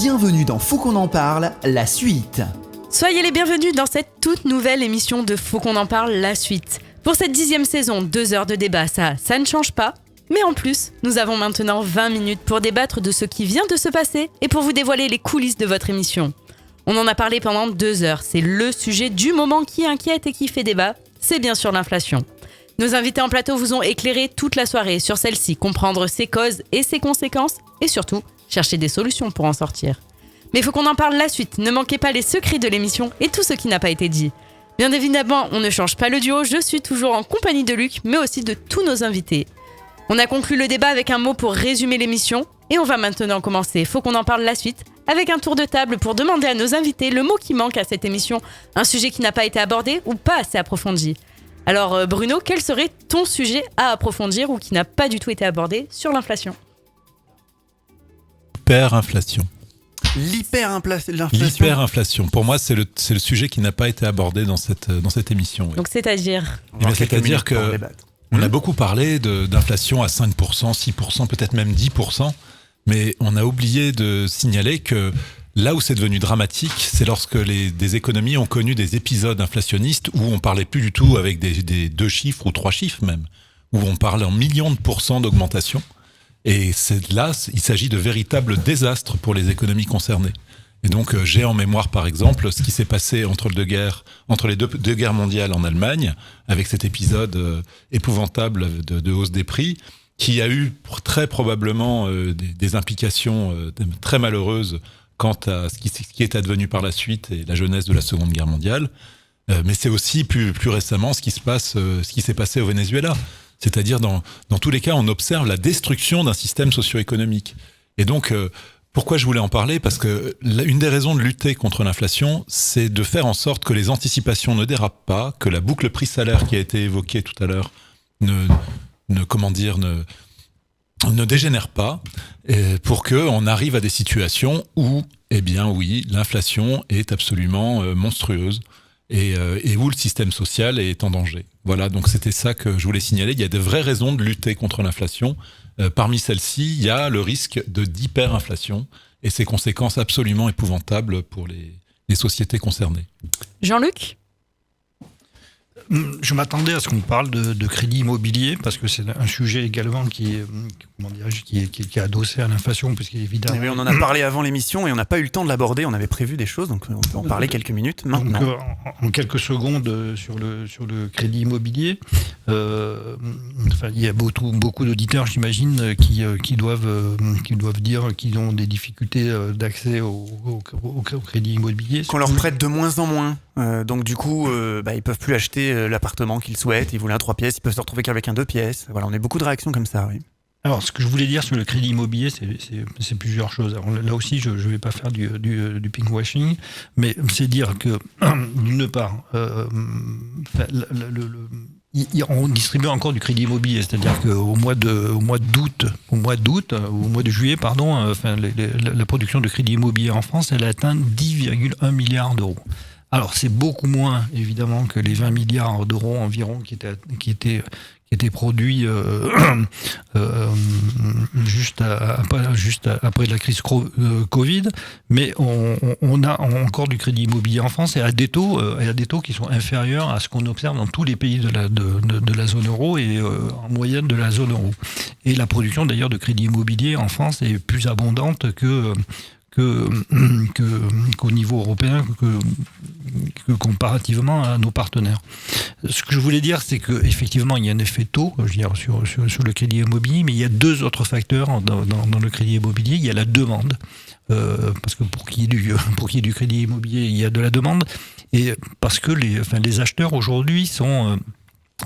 Bienvenue dans Faut qu'on en parle, la suite. Soyez les bienvenus dans cette toute nouvelle émission de Faut qu'on en parle, la suite. Pour cette 10e saison, 2 heures de débat, ça ne change pas. Mais en plus, nous avons maintenant 20 minutes pour débattre de ce qui vient de se passer et pour vous dévoiler les coulisses de votre émission. On en a parlé pendant 2 heures, c'est le sujet du moment qui inquiète et qui fait débat, c'est bien sûr l'inflation. Nos invités en plateau vous ont éclairé toute la soirée sur celle-ci, comprendre ses causes et ses conséquences, et surtout, chercher des solutions pour en sortir. Mais il faut qu'on en parle la suite, ne manquez pas les secrets de l'émission et tout ce qui n'a pas été dit. Bien évidemment, on ne change pas le duo, je suis toujours en compagnie de Luc, mais aussi de tous nos invités. On a conclu le débat avec un mot pour résumer l'émission, et on va maintenant commencer. Faut qu'on en parle la suite, avec un tour de table pour demander à nos invités le mot qui manque à cette émission, un sujet qui n'a pas été abordé ou pas assez approfondi. Alors Bruno, quel serait ton sujet à approfondir ou qui n'a pas du tout été abordé sur l'inflation ? L'hyperinflation. Pour moi, c'est le sujet qui n'a pas été abordé dans cette émission. Oui. Donc c'est-à-dire C'est-à-dire que on a beaucoup parlé d'inflation à 5%, 6%, peut-être même 10%, mais on a oublié de signaler que là où c'est devenu dramatique, c'est lorsque des économies ont connu des épisodes inflationnistes où on parlait plus du tout avec des 2 chiffres ou 3 chiffres même, où on parlait en millions de pourcents d'augmentation. Et là, il s'agit de véritables désastres pour les économies concernées. Et donc, j'ai en mémoire, par exemple, ce qui s'est passé entre les deux guerres mondiales en Allemagne, avec cet épisode épouvantable de hausse des prix, qui a eu très probablement des implications très malheureuses quant à ce qui est advenu par la suite et la jeunesse de la Seconde Guerre mondiale. Mais c'est aussi plus récemment ce qui s'est passé au Venezuela. C'est-à-dire, dans tous les cas, on observe la destruction d'un système socio-économique. Et donc, pourquoi je voulais en parler ? Parce que une des raisons de lutter contre l'inflation, c'est de faire en sorte que les anticipations ne dérapent pas, que la boucle prix-salaire qui a été évoquée tout à l'heure ne dégénère pas, pour qu'on arrive à des situations où, eh bien oui, l'inflation est absolument monstrueuse. Et où le système social est en danger. Voilà, donc c'était ça que je voulais signaler. Il y a de vraies raisons de lutter contre l'inflation. Parmi celles-ci, il y a le risque d'hyperinflation et ses conséquences absolument épouvantables pour les sociétés concernées. Jean-Luc ? Je m'attendais à ce qu'on parle de crédit immobilier, parce que c'est un sujet également qui est adossé à l'inflation, parce qu'évidemment... Oui, on en a parlé avant l'émission et on n'a pas eu le temps de l'aborder, on avait prévu des choses, donc on peut en parler quelques minutes maintenant. Donc, en quelques secondes sur le crédit immobilier, il y a beaucoup d'auditeurs, j'imagine, qui doivent dire qu'ils ont des difficultés d'accès au crédit immobilier. Qu'on leur prête de moins en moins. Donc du coup, ils peuvent plus acheter l'appartement qu'ils souhaitent. Ils voulaient un 3 pièces, ils peuvent se retrouver qu'avec un 2 pièces. Voilà, on a beaucoup de réactions comme ça, oui. Alors, ce que je voulais dire sur le crédit immobilier, c'est plusieurs choses. Alors, là aussi, je ne vais pas faire du pinkwashing, mais c'est dire que, d'une part, on distribue encore du crédit immobilier, c'est-à-dire qu'au mois de juillet, la production de crédit immobilier en France, elle a atteint 10,1 milliards d'euros. Alors, c'est beaucoup moins, évidemment, que les 20 milliards d'euros environ qui étaient produits juste après la crise Covid, mais on a encore du crédit immobilier en France et à des taux qui sont inférieurs à ce qu'on observe dans tous les pays de la zone euro et en moyenne de la zone euro. Et la production d'ailleurs de crédit immobilier en France est plus abondante qu'au niveau européen, que comparativement à nos partenaires. Ce que je voulais dire, c'est qu'effectivement, il y a un effet taux, je veux dire, sur le crédit immobilier, mais il y a 2 autres facteurs dans le crédit immobilier. Il y a la demande, parce que pour qu'il y ait du crédit immobilier, il y a de la demande, et parce que les acheteurs aujourd'hui sont...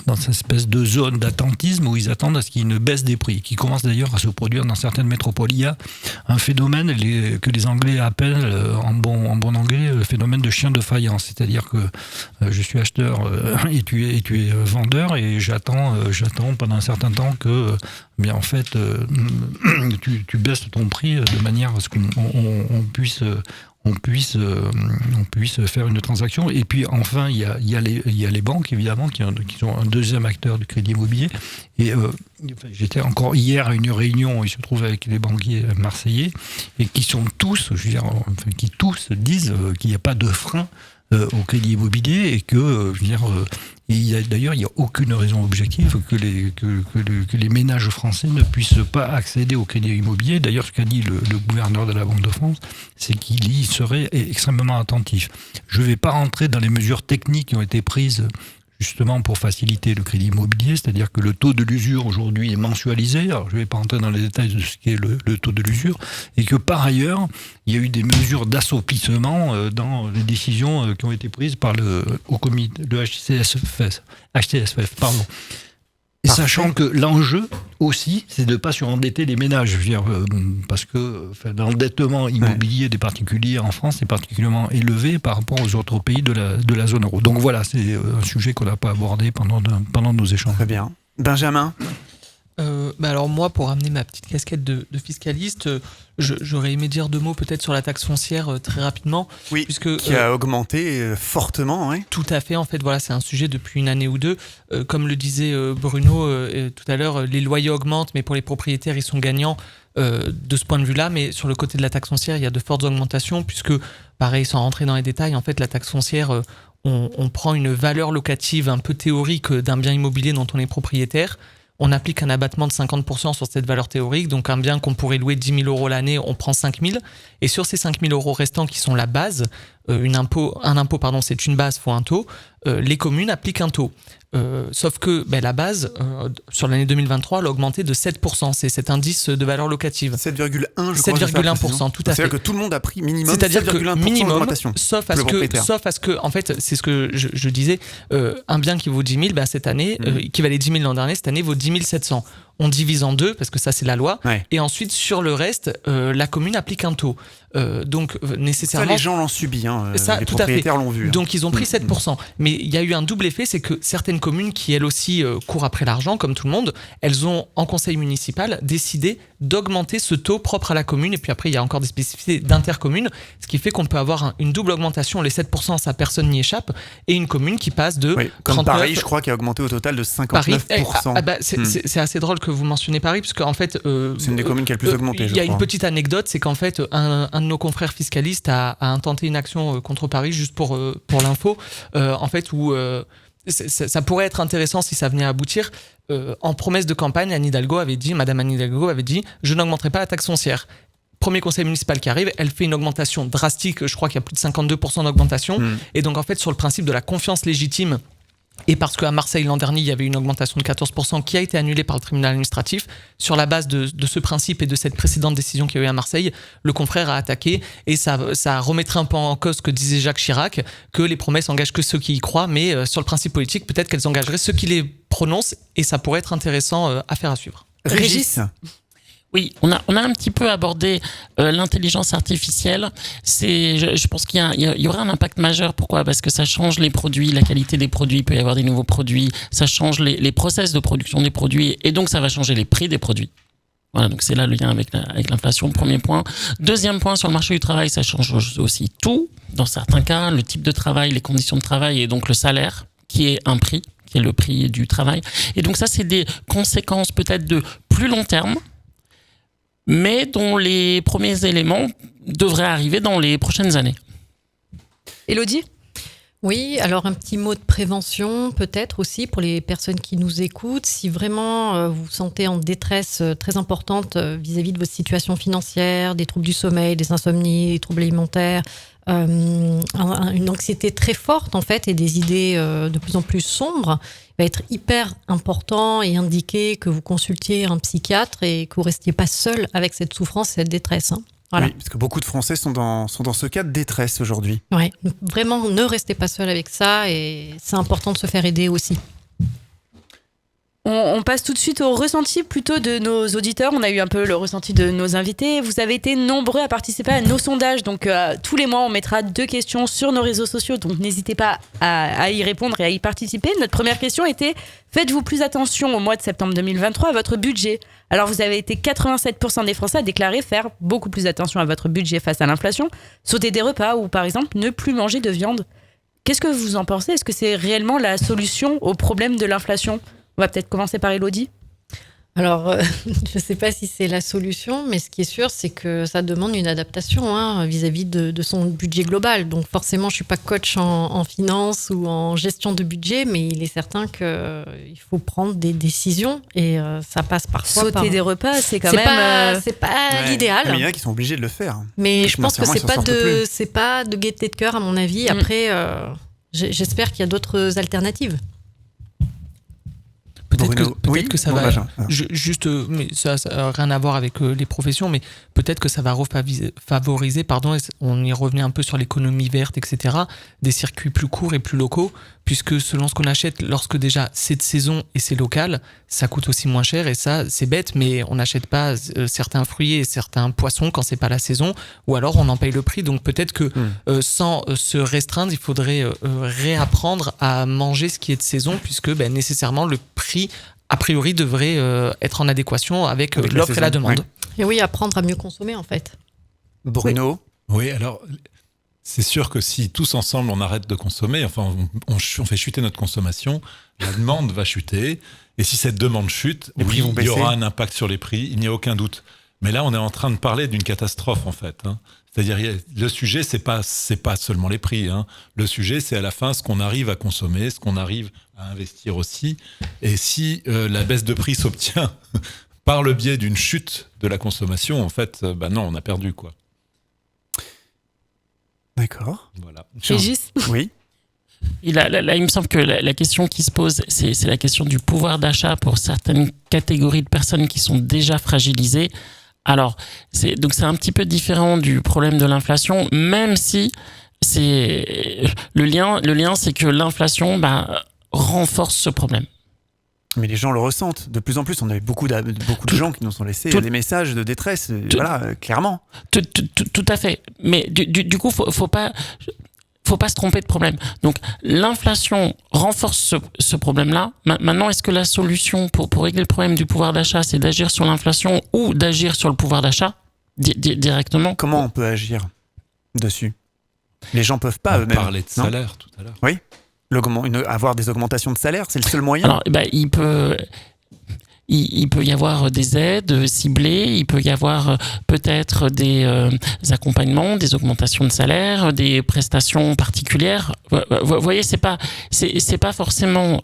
dans cette espèce de zone d'attentisme où ils attendent à ce qu'il y ait une baisse des prix, qui commence d'ailleurs à se produire dans certaines métropoles. Il y a un phénomène que les Anglais appellent, en bon anglais, le phénomène de chien de faïence. C'est-à-dire que je suis acheteur et tu es vendeur, et j'attends pendant un certain temps que, bien en fait, tu baisses ton prix de manière à ce qu'on puisse on puisse faire une transaction. Et puis enfin, il y a les banques, évidemment, qui sont un deuxième acteur du crédit immobilier. Et j'étais encore hier à une réunion, il se trouve, avec les banquiers marseillais, et qui sont tous, qui tous disent qu'il n'y a pas de frein au crédit immobilier, et que, d'ailleurs, il n'y a aucune raison objective que les ménages français ne puissent pas accéder au crédit immobilier. D'ailleurs, ce qu'a dit le gouverneur de la Banque de France, c'est qu'il y serait extrêmement attentif. Je ne vais pas rentrer dans les mesures techniques qui ont été prises justement pour faciliter le crédit immobilier, c'est-à-dire que le taux de l'usure aujourd'hui est mensualisé. Alors, je ne vais pas rentrer dans les détails de ce qu'est le taux de l'usure, et que par ailleurs, il y a eu des mesures d'assouplissement dans les décisions qui ont été prises par le HCSF. Et sachant que l'enjeu aussi, c'est de ne pas surendetter les ménages. Parce que l'endettement immobilier des particuliers en France est particulièrement élevé par rapport aux autres pays de la zone euro. Donc voilà, c'est un sujet qu'on n'a pas abordé pendant nos échanges. Très bien. Benjamin ? Alors moi, pour amener ma petite casquette de fiscaliste, j'aurais aimé dire 2 mots peut-être sur la taxe foncière très rapidement. Oui, puisque, qui a augmenté fortement. Oui. Tout à fait, en fait, voilà, c'est un sujet depuis une année ou deux. Comme le disait Bruno tout à l'heure, les loyers augmentent, mais pour les propriétaires, ils sont gagnants de ce point de vue-là. Mais sur le côté de la taxe foncière, il y a de fortes augmentations, puisque, pareil, sans rentrer dans les détails, en fait, la taxe foncière, on prend une valeur locative un peu théorique d'un bien immobilier dont on est propriétaire. On applique un abattement de 50% sur cette valeur théorique. Donc, un bien qu'on pourrait louer 10 000 euros l'année, on prend 5 000. Et sur ces 5 000 euros restants qui sont la base, un impôt, c'est une base fois un taux, les communes appliquent un taux. Sauf que la base, sur l'année 2023, elle a augmenté de 7%. C'est cet indice de valeur locative. 7,1, je crois. 7,1%, tout à fait. C'est-à-dire que tout le monde a pris minimum 7,1% C'est-à-dire que minimum, d'augmentation. sauf à ce que, en fait, c'est ce que je disais, un bien qui vaut 10 000, cette année, qui valait 10 000 l'an dernier, cette année vaut 10 700. On divise en 2, parce que ça, c'est la loi. Ouais. Et ensuite, sur le reste, la commune applique un taux. Donc, nécessairement... Ça, les gens l'ont subi. Les propriétaires l'ont vu. Donc, ils ont pris 7%. Mais il y a eu un double effet, c'est que certaines communes qui, elles aussi, courent après l'argent, comme tout le monde, elles ont, en conseil municipal, décidé d'augmenter ce taux propre à la commune. Et puis après, il y a encore des spécificités d'intercommunes, ce qui fait qu'on peut avoir une double augmentation. Les 7%, ça, personne n'y échappe. Et une commune qui passe de... Oui, comme 39... Paris, je crois, qui a augmenté au total de 59%. C'est assez drôle que vous mentionnez Paris, parce qu'en fait... c'est une des communes qui a le plus augmenté, Il y a une petite anecdote, c'est qu'en fait, un de nos confrères fiscalistes a intenté une action contre Paris, juste pour l'info, en fait, où... ça pourrait être intéressant si ça venait à aboutir. En promesse de campagne, Madame Anne Hidalgo avait dit « Je n'augmenterai pas la taxe foncière ». Premier conseil municipal qui arrive, elle fait une augmentation drastique, je crois qu'il y a plus de 52% d'augmentation. Et donc en fait, sur le principe de la confiance légitime, et parce qu'à Marseille l'an dernier, il y avait une augmentation de 14% qui a été annulée par le tribunal administratif, sur la base de ce principe et de cette précédente décision qu'il y a eu à Marseille, le confrère a attaqué, et ça remettrait un peu en cause ce que disait Jacques Chirac, que les promesses engagent que ceux qui y croient, mais sur le principe politique, peut-être qu'elles engageraient ceux qui les prononcent, et ça pourrait être intéressant à faire à suivre. Régis ? Oui, on a un petit peu abordé l'intelligence artificielle. Je pense qu'il y aura un impact majeur. Pourquoi ? Parce que ça change les produits, la qualité des produits. Il peut y avoir des nouveaux produits. Ça change les process de production des produits. Et donc, ça va changer les prix des produits. Voilà, donc c'est là le lien avec l'inflation, premier point. Deuxième point, sur le marché du travail, ça change aussi tout. Dans certains cas, le type de travail, les conditions de travail et donc le salaire, qui est un prix, qui est le prix du travail. Et donc ça, c'est des conséquences peut-être de plus long terme, mais dont les premiers éléments devraient arriver dans les prochaines années. Élodie ? Oui, alors un petit mot de prévention peut-être aussi pour les personnes qui nous écoutent. Si vraiment vous vous sentez en détresse très importante vis-à-vis de votre situation financière, des troubles du sommeil, des insomnies, des troubles alimentaires, une anxiété très forte en fait et des idées de plus en plus sombres, il va être hyper important et indiqué que vous consultiez un psychiatre et que vous ne restiez pas seul avec cette souffrance, cette détresse. Voilà. Oui, parce que beaucoup de Français sont dans ce cas de détresse aujourd'hui. Oui, vraiment, ne restez pas seul avec ça et c'est important de se faire aider aussi. On passe tout de suite au ressenti plutôt de nos auditeurs. On a eu un peu le ressenti de nos invités. Vous avez été nombreux à participer à nos sondages. Donc tous les mois, on mettra 2 questions sur nos réseaux sociaux. Donc n'hésitez pas à y répondre et à y participer. Notre première question était: faites-vous plus attention au mois de septembre 2023 à votre budget? Alors vous avez été 87% des Français à déclarer faire beaucoup plus attention à votre budget face à l'inflation, sauter des repas ou par exemple ne plus manger de viande. Qu'est-ce que vous en pensez? Est-ce que c'est réellement la solution au problème de l'inflation? On va peut-être commencer par Elodie. Alors, je ne sais pas si c'est la solution, mais ce qui est sûr, c'est que ça demande une adaptation vis-à-vis de son budget global. Donc forcément, je ne suis pas coach en finance ou en gestion de budget, mais il est certain qu'il faut prendre des décisions et ça passe parfois Sauter des repas, c'est quand même... C'est pas l'idéal. Mais il y en a qui sont obligés de le faire. Mais je pense que Financièrement, c'est pas de gaieté de cœur, à mon avis. Après, j'espère qu'il y a d'autres alternatives. Peut-être que ça va juste, mais ça n'a rien à voir avec les professions, mais peut-être que ça va favoriser, on y revenait un peu sur l'économie verte, etc., des circuits plus courts et plus locaux, puisque selon ce qu'on achète, lorsque déjà c'est de saison et c'est local, ça coûte aussi moins cher, et ça c'est bête, mais on n'achète pas certains fruits et certains poissons quand c'est pas la saison, ou alors on en paye le prix. Donc peut-être que sans se restreindre, il faudrait réapprendre à manger ce qui est de saison, puisque nécessairement le prix a priori devrait être en adéquation avec l'offre et la demande. Oui. Et oui, apprendre à mieux consommer en fait. Bruno? Oui, alors c'est sûr que si tous ensemble on arrête de consommer, enfin on fait chuter notre consommation, la demande va chuter, et si cette demande chute, les prix vont baisser. Il y aura un impact sur les prix, il n'y a aucun doute. Mais là on est en train de parler d'une catastrophe en fait. C'est-à-dire le sujet c'est pas seulement les prix. Le sujet c'est à la fin ce qu'on arrive à consommer, ce qu'on arrive à investir aussi. Et si la baisse de prix s'obtient par le biais d'une chute de la consommation, en fait, non, on a perdu quoi. D'accord. Voilà. Régis ? Oui. Et là, il me semble que la question qui se pose, c'est la question du pouvoir d'achat pour certaines catégories de personnes qui sont déjà fragilisées. Alors, c'est un petit peu différent du problème de l'inflation, même si c'est le lien, c'est que l'inflation renforce ce problème. Mais les gens le ressentent. De plus en plus, on avait beaucoup de gens qui nous ont laissé des messages de détresse. Clairement. Tout à fait. Mais du coup, faut pas se tromper de problème. Donc, l'inflation renforce ce problème-là. Maintenant, est-ce que la solution pour régler le problème du pouvoir d'achat, c'est d'agir sur l'inflation ou d'agir sur le pouvoir d'achat directement? Comment on peut agir dessus? Les gens peuvent pas eux-mêmes. On parlait de salaire tout à l'heure. Oui. Avoir des augmentations de salaire, c'est le seul moyen. Alors, il peut y avoir des aides ciblées, il peut y avoir peut-être des accompagnements, des augmentations de salaire, des prestations particulières. Vous voyez, c'est pas forcément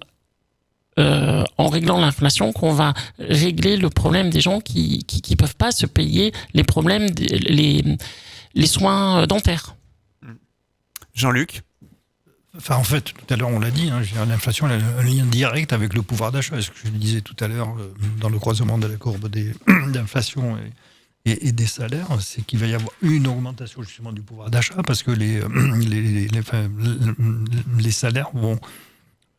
en réglant l'inflation qu'on va régler le problème des gens qui peuvent pas se payer les problèmes, les soins dentaires. Jean-Luc? Enfin, en fait, tout à l'heure, on l'a dit, l'inflation a un lien direct avec le pouvoir d'achat. Ce que je le disais tout à l'heure, dans le croisement de la courbe d'inflation et des salaires, c'est qu'il va y avoir une augmentation justement du pouvoir d'achat parce que les salaires vont...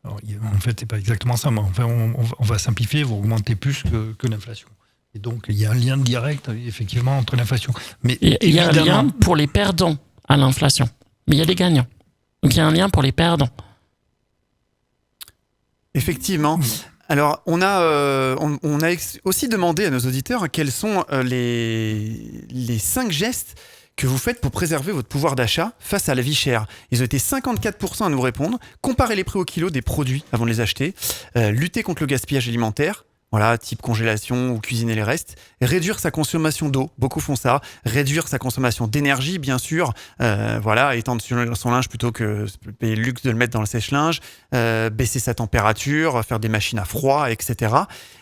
Alors, en fait, c'est pas exactement ça, mais enfin, on va simplifier, vont augmenter plus que l'inflation. Et donc, il y a un lien direct, effectivement, entre l'inflation. Mais il y a un lien pour les perdants à l'inflation, mais il y a les gagnants. Donc il y a un lien pour les perdants. Effectivement. Alors on a aussi demandé à nos auditeurs quels sont les 5 gestes que vous faites pour préserver votre pouvoir d'achat face à la vie chère. Ils ont été 54% à nous répondre. Comparer les prix au kilo des produits avant de les acheter. Lutter contre le gaspillage alimentaire. Voilà, type congélation ou cuisiner les restes. Réduire sa consommation d'eau, beaucoup font ça. Réduire sa consommation d'énergie, bien sûr. Étendre son linge plutôt que payer le luxe de le mettre dans le sèche-linge. Baisser sa température, faire des machines à froid, etc.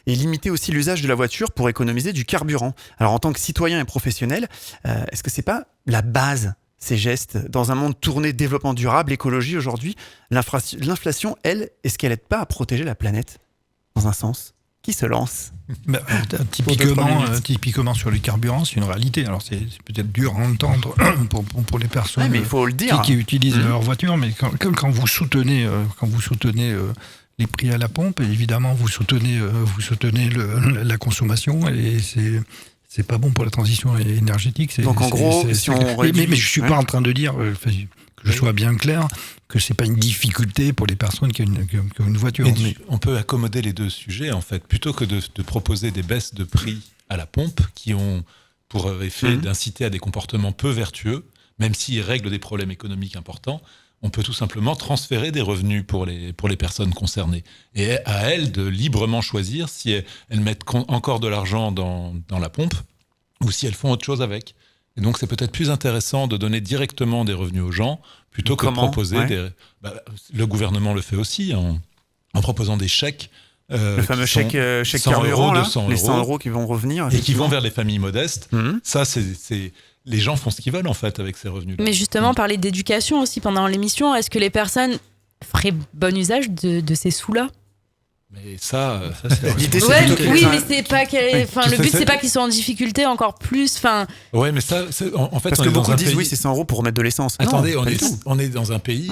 Et limiter aussi l'usage de la voiture pour économiser du carburant. Alors en tant que citoyen et professionnel, est-ce que c'est pas la base, ces gestes, dans un monde tourné développement durable, écologie aujourd'hui? L'inflation, elle, est-ce qu'elle n'aide pas à protéger la planète, dans un sens? Qui se lance? Typiquement sur les carburants, c'est une réalité. Alors c'est peut-être dur à entendre pour les personnes mais il faut le dire. qui utilisent leur voiture, mais quand vous soutenez les prix à la pompe. Et évidemment, vous soutenez la consommation et c'est pas bon pour la transition énergétique. Donc en gros, si on réduit... mais je suis pas en train de dire, que je sois bien clair, que c'est pas une difficulté pour les personnes qui ont une voiture. Mais on peut accommoder les deux sujets, en fait. Plutôt que de proposer des baisses de prix à la pompe qui ont pour effet d'inciter à des comportements peu vertueux, même s'ils règlent des problèmes économiques importants, on peut tout simplement transférer des revenus pour les personnes concernées. Et à elles de librement choisir si elles mettent encore de l'argent dans la pompe ou si elles font autre chose avec. Et donc c'est peut-être plus intéressant de donner directement des revenus aux gens plutôt que de proposer le gouvernement le fait aussi en proposant des chèques. Le fameux chèque carburant, là, les 100 euros qui vont revenir. Et qui vont vers les familles modestes. Ça, c'est les gens font ce qu'ils veulent en fait avec ces revenus-là. Mais justement, parler d'éducation aussi pendant l'émission, est-ce que les personnes feraient bon usage de ces sous-là ? Mais ça l'idée, oui, mais c'est pas le but, c'est pas qu'ils soient en difficulté encore plus. Ouais, mais ça, en fait, parce que beaucoup disent oui, c'est 100 euros pour remettre de l'essence. Attendez, on est dans un pays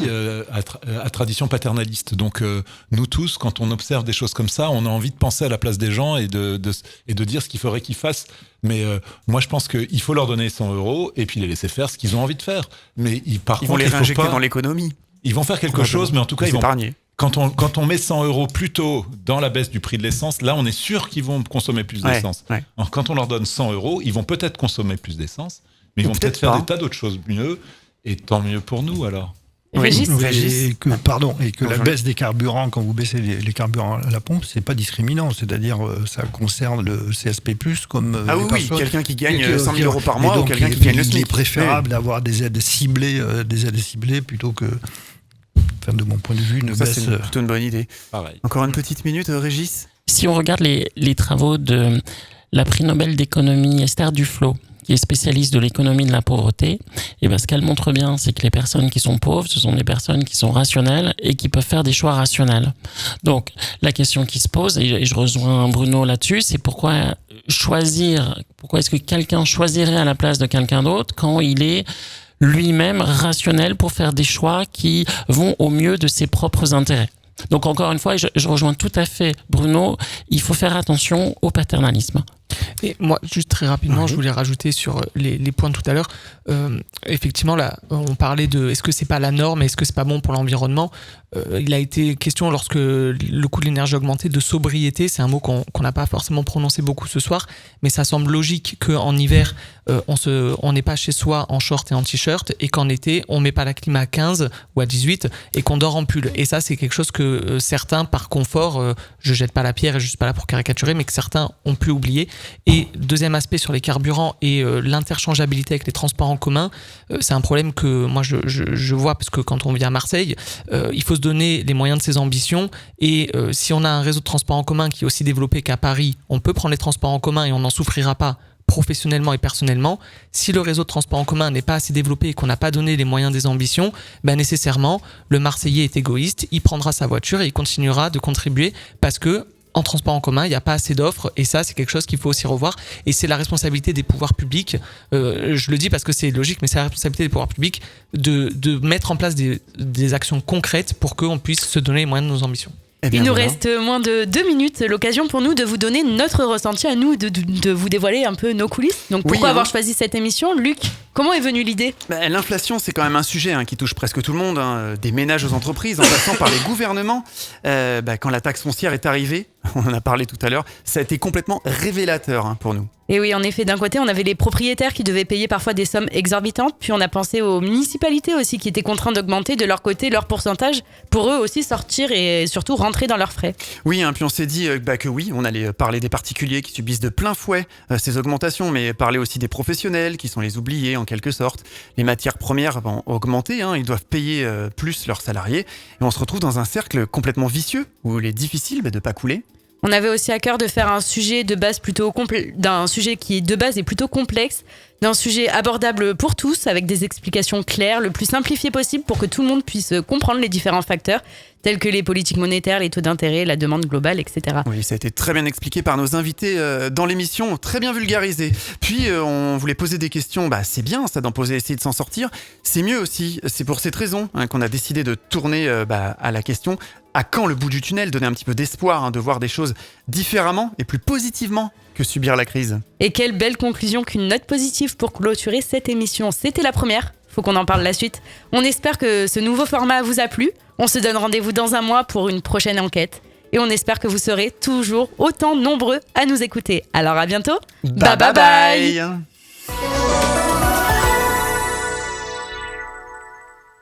à tradition paternaliste. Donc, nous tous, quand on observe des choses comme ça, on a envie de penser à la place des gens et de dire ce qu'il faudrait qu'ils fassent. Mais moi, je pense qu'il faut leur donner 100 euros et puis les laisser faire ce qu'ils ont envie de faire. Mais ils vont les réinjecter dans l'économie. Ils vont faire quelque chose, mais en tout cas, ils vont épargner. Quand on met 100 euros plus tôt dans la baisse du prix de l'essence, là, on est sûr qu'ils vont consommer plus d'essence. Ouais. Alors, quand on leur donne 100 euros, ils vont peut-être consommer plus d'essence, mais ils vont peut-être faire des tas d'autres choses mieux, et tant mieux pour nous, alors. Régis. Et que la baisse des carburants, quand vous baissez les carburants à la pompe, c'est pas discriminant. C'est-à-dire, ça concerne le CSP+, comme quelqu'un qui gagne 100 000 euros par mois, ou quelqu'un qui gagne le SMIC. Il est préférable d'avoir des aides ciblées plutôt que... de mon point de vue, c'est plutôt une bonne idée. Pareil. Encore une petite minute, Régis. Si on regarde les travaux de la prix Nobel d'économie Esther Duflo, qui est spécialiste de l'économie de la pauvreté, et ce qu'elle montre bien, c'est que les personnes qui sont pauvres, ce sont des personnes qui sont rationnelles et qui peuvent faire des choix rationnels. Donc, la question qui se pose, et je rejoins Bruno là-dessus, c'est pourquoi est-ce que quelqu'un choisirait à la place de quelqu'un d'autre quand il est lui-même rationnel pour faire des choix qui vont au mieux de ses propres intérêts. Donc encore une fois, je rejoins tout à fait Bruno, il faut faire attention au paternalisme. Et moi, juste très rapidement, je voulais rajouter sur les points de tout à l'heure. Effectivement, là, on parlait de est-ce que c'est pas la norme, est-ce que c'est pas bon pour l'environnement. Il a été question, lorsque le coût de l'énergie a augmenté, de sobriété. C'est un mot qu'on n'a pas forcément prononcé beaucoup ce soir, mais ça semble logique qu'en hiver, on n'est pas chez soi en short et en t-shirt, et qu'en été, on met pas la clim à 15 ou à 18 et qu'on dort en pull. Et ça, c'est quelque chose que certains, par confort, je jette pas la pierre et je suis pas là pour caricaturer, mais que certains ont pu oublier. Et deuxième aspect sur les carburants et l'interchangeabilité avec les transports en commun, c'est un problème que moi je vois, parce que quand on vient à Marseille, il faut se donner les moyens de ses ambitions, et si on a un réseau de transports en commun qui est aussi développé qu'à Paris, on peut prendre les transports en commun et on n'en souffrira pas professionnellement et personnellement. Si le réseau de transport en commun n'est pas assez développé et qu'on n'a pas donné les moyens des ambitions, nécessairement, le Marseillais est égoïste, il prendra sa voiture et il continuera de contribuer, parce que en transport en commun, il n'y a pas assez d'offres, et ça, c'est quelque chose qu'il faut aussi revoir, et c'est la responsabilité des pouvoirs publics, je le dis parce que c'est logique, mais c'est la responsabilité des pouvoirs publics de mettre en place des actions concrètes pour qu'on puisse se donner les moyens de nos ambitions. Il nous reste moins de 2 minutes, l'occasion pour nous de vous donner notre ressenti à nous, de vous dévoiler un peu nos coulisses. Donc pourquoi avoir choisi cette émission ? Luc, comment est venue l'idée ? L'inflation, c'est quand même un sujet qui touche presque tout le monde, des ménages aux entreprises, en passant par les gouvernements. Quand la taxe foncière est arrivée, on en a parlé tout à l'heure, ça a été complètement révélateur pour nous. Et oui, en effet, d'un côté, on avait les propriétaires qui devaient payer parfois des sommes exorbitantes, puis on a pensé aux municipalités aussi qui étaient contraintes d'augmenter de leur côté leur pourcentage pour eux aussi sortir et surtout rentrer dans leurs frais. Oui, puis on s'est dit que oui, on allait parler des particuliers qui subissent de plein fouet ces augmentations, mais parler aussi des professionnels qui sont les oubliés en quelque sorte. Les matières premières vont augmenter, ils doivent payer plus leurs salariés, et on se retrouve dans un cercle complètement vicieux où il est difficile de ne pas couler. On avait aussi à cœur de faire un sujet de base d'un sujet qui de base est plutôt complexe, d'un sujet abordable pour tous avec des explications claires, le plus simplifié possible pour que tout le monde puisse comprendre les différents facteurs tels que les politiques monétaires, les taux d'intérêt, la demande globale, etc. Oui, ça a été très bien expliqué par nos invités dans l'émission, très bien vulgarisé. Puis on voulait poser des questions, c'est bien ça d'en poser, essayer de s'en sortir. C'est mieux aussi, c'est pour cette raison qu'on a décidé de tourner à la question à quand le bout du tunnel, donner un petit peu d'espoir, de voir des choses différemment et plus positivement que subir la crise. Et quelle belle conclusion qu'une note positive pour clôturer cette émission. C'était la première, faut qu'on en parle la suite. On espère que ce nouveau format vous a plu. On se donne rendez-vous dans un mois pour une prochaine enquête. Et on espère que vous serez toujours autant nombreux à nous écouter. Alors à bientôt. Bye bye bye.